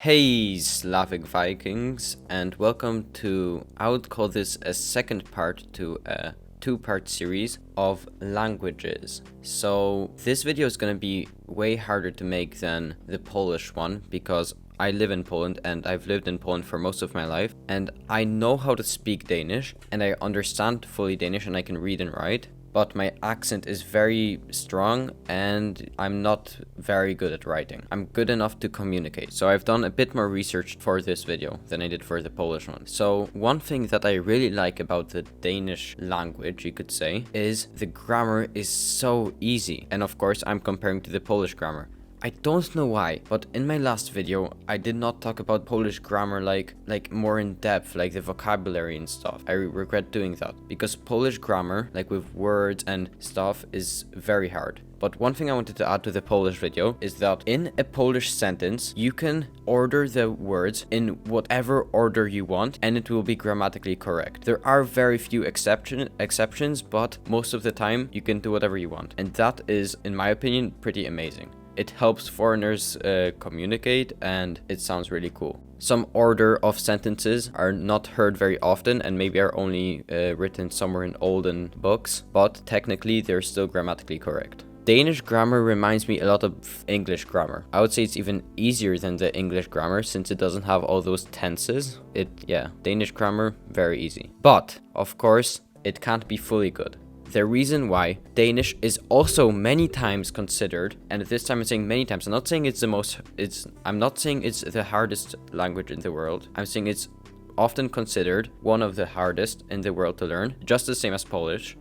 Hey, Slavic Vikings, and welcome to, I would call this a second part to a two-part series of languages. So this video is going to be way harder to make than the Polish one because I live in Poland and I've lived in Poland for most of my life, and I know how to speak Danish and I understand fully Danish and I can read and write. But my accent is very strong and I'm not very good at writing. I'm good enough to communicate. So I've done a bit more research for this video than I did for the Polish one. So one thing that I really like about the Danish language, you could say, is the grammar is so easy. And of course, I'm comparing to the Polish grammar. I don't know why, but in my last video, I did not talk about Polish grammar like more in depth, like the vocabulary and stuff. I regret doing that because Polish grammar, like with words and stuff, is very hard. But one thing I wanted to add to the Polish video is that in a Polish sentence, you can order the words in whatever order you want and it will be grammatically correct. There are very few exceptions, but most of the time you can do whatever you want. And that is, in my opinion, pretty amazing. It helps foreigners communicate and it sounds really cool. Some order of sentences are not heard very often and maybe are only written somewhere in olden books, but technically they're still grammatically correct. Danish grammar reminds me a lot of English grammar. I would say it's even easier than the English grammar since it doesn't have all those tenses. Danish grammar, very easy. But, of course, it can't be fully good. The reason why Danish is also many times considered, and this time I'm saying many times, I'm not saying it's the hardest language in the world. I'm saying it's often considered one of the hardest in the world to learn, just the same as Polish.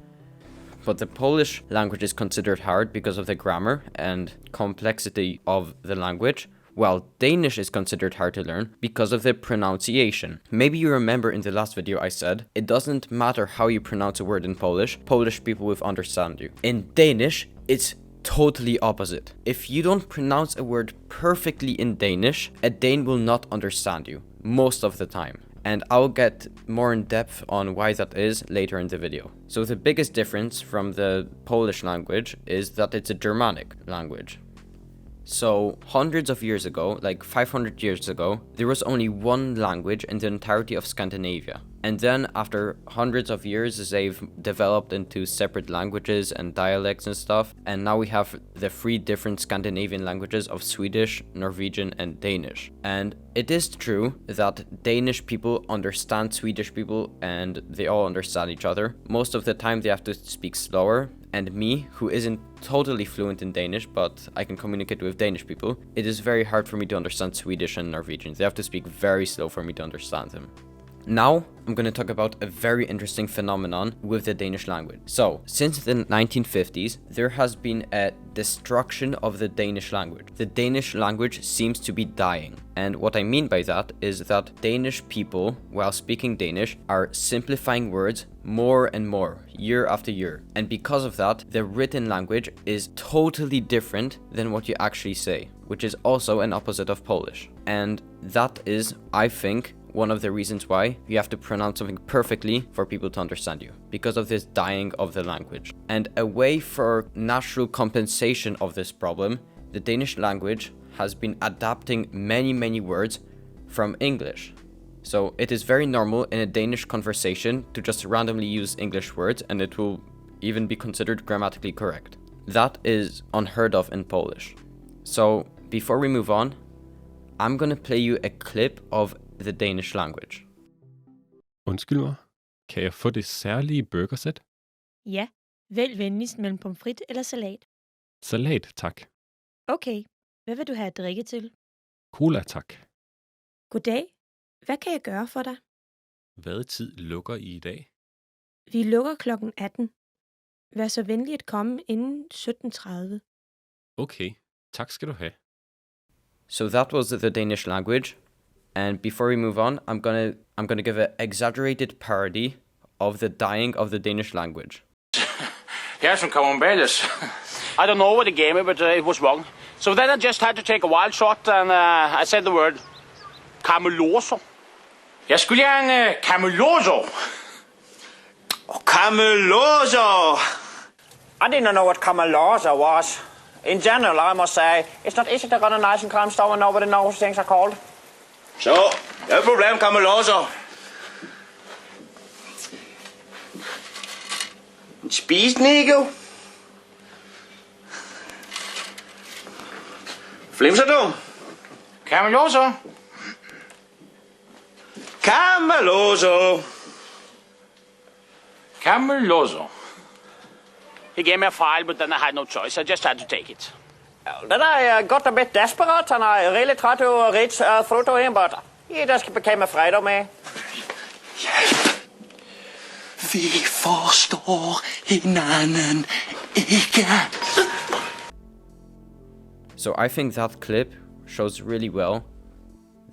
But the Polish language is considered hard because of the grammar and complexity of the language, while Danish is considered hard to learn because of the pronunciation. Maybe you remember in the last video I said, it doesn't matter how you pronounce a word in Polish people will understand you. In Danish, it's totally opposite. If you don't pronounce a word perfectly in Danish, a Dane will not understand you, most of the time. And I'll get more in depth on why that is later in the video. So the biggest difference from the Polish language is that it's a Germanic language. So hundreds of years ago, like 500 years ago, there was only one language in the entirety of Scandinavia. And then after hundreds of years, they've developed into separate languages and dialects and stuff. And now we have the three different Scandinavian languages of Swedish, Norwegian, and Danish. And it is true that Danish people understand Swedish people and they all understand each other. Most of the time they have to speak slower. And me, who isn't totally fluent in Danish, but I can communicate with Danish people, it is very hard for me to understand Swedish and Norwegian. They have to speak very slow for me to understand them. Now, I'm going to talk about a very interesting phenomenon with the Danish language. So, since the 1950s, there has been a destruction of the Danish language. The Danish language seems to be dying. And what I mean by that is that Danish people, while speaking Danish, are simplifying words more and more, year after year. And because of that, the written language is totally different than what you actually say, which is also an opposite of Polish. And that is, I think, one of the reasons why you have to pronounce something perfectly for people to understand you, because of this dying of the language. And a way for natural compensation of this problem, the Danish language has been adapting many words from English. So it is very normal in a Danish conversation to just randomly use English words and it will even be considered grammatically correct. That is unheard of in Polish. So before we move on, I'm gonna play you a clip of the Danish language. Undskyld mig. Kan jeg få det særlige burgersæt? Ja, vælg venligst mellem pomfrit eller salat. Salat, tak. Okay, hvad vil du have at drikke til? Cola, tak. Goddag, hvad kan jeg gøre for dig? Hvad tid lukker I i dag? Vi lukker klokken 18. Vær så venlig at komme inden 17:30. Okay, tak skal du have. So that was the Danish language. And before we move on, I'm gonna give an exaggerated parody of the dying of the Danish language. Here's some camemberts. I don't know what they gave me, but it was wrong. So then I just had to take a wild shot, and I said the word cameloso. Jeg skulle have en cameloso. Cameloso! I didn't know what cameloso was. In general, I must say, it's not easy to run a nice and calm store and nobody knows things are called. Så, det er et problem, Cameloso. Spis, Nico. Flimser du? Cameloso. Cameloso. Cameloso. He gave me a file, but then I had no choice. I just had to take it. Then I got a bit desperate and I really tried to reach through to him, but he just became afraid of me. Vi forstår hinanden ikke. So I think that clip shows really well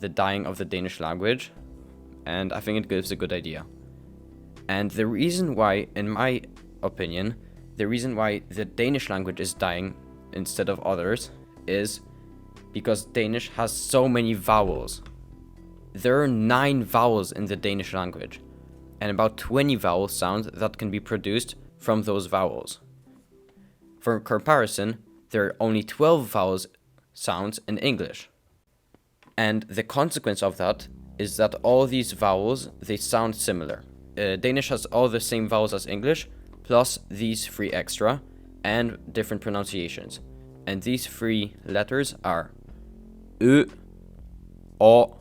the dying of the Danish language, and I think it gives a good idea. And the reason why, in my opinion, the reason why the Danish language is dying instead of others is because Danish has so many vowels. There are 9 vowels in the Danish language, and about 20 vowel sounds that can be produced from those vowels. For comparison, there are only 12 vowels sounds in English. And the consequence of that is that all these vowels, they sound similar. Danish has all the same vowels as English, plus these 3 extra, and different pronunciations. And these 3 letters are Ø, Å,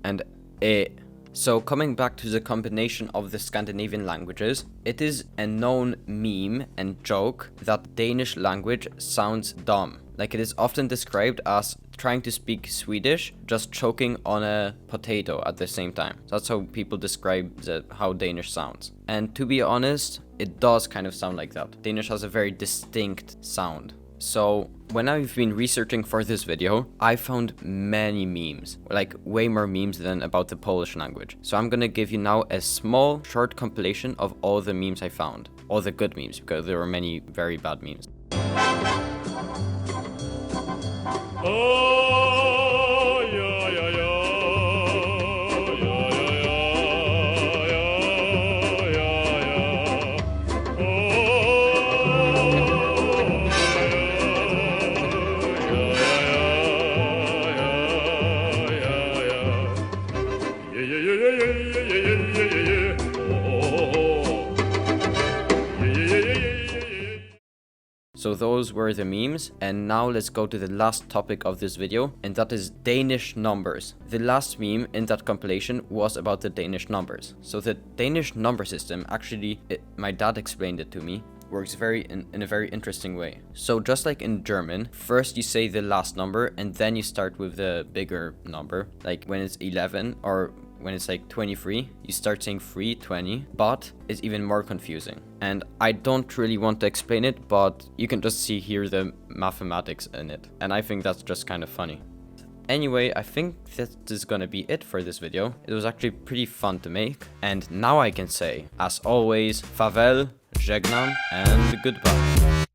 and Æ. So coming back to the combination of the Scandinavian languages, it is a known meme and joke that Danish language sounds dumb. Like, it is often described as trying to speak Swedish, just choking on a potato at the same time. So that's how people describe how Danish sounds. And to be honest, it does kind of sound like that. Danish has a very distinct sound. So when I've been researching for this video, I found many memes, like way more memes than about the Polish language. So I'm gonna give you now a small, short compilation of all the memes I found. All the good memes, because there were many very bad memes. So those were the memes, and now let's go to the last topic of this video, and that is Danish numbers. The last meme in that compilation was about the Danish numbers. So the Danish number system, actually, my dad explained it to me, works in a very interesting way. So just like in German, first you say the last number, and then you start with the bigger number. Like when it's 11, or when it's like 23, you start saying 3, 20, but it's even more confusing. And I don't really want to explain it, but you can just see here the mathematics in it. And I think that's just kind of funny. Anyway, I think that is gonna be it for this video. It was actually pretty fun to make. And now I can say, as always, farvel, żegnam, and goodbye.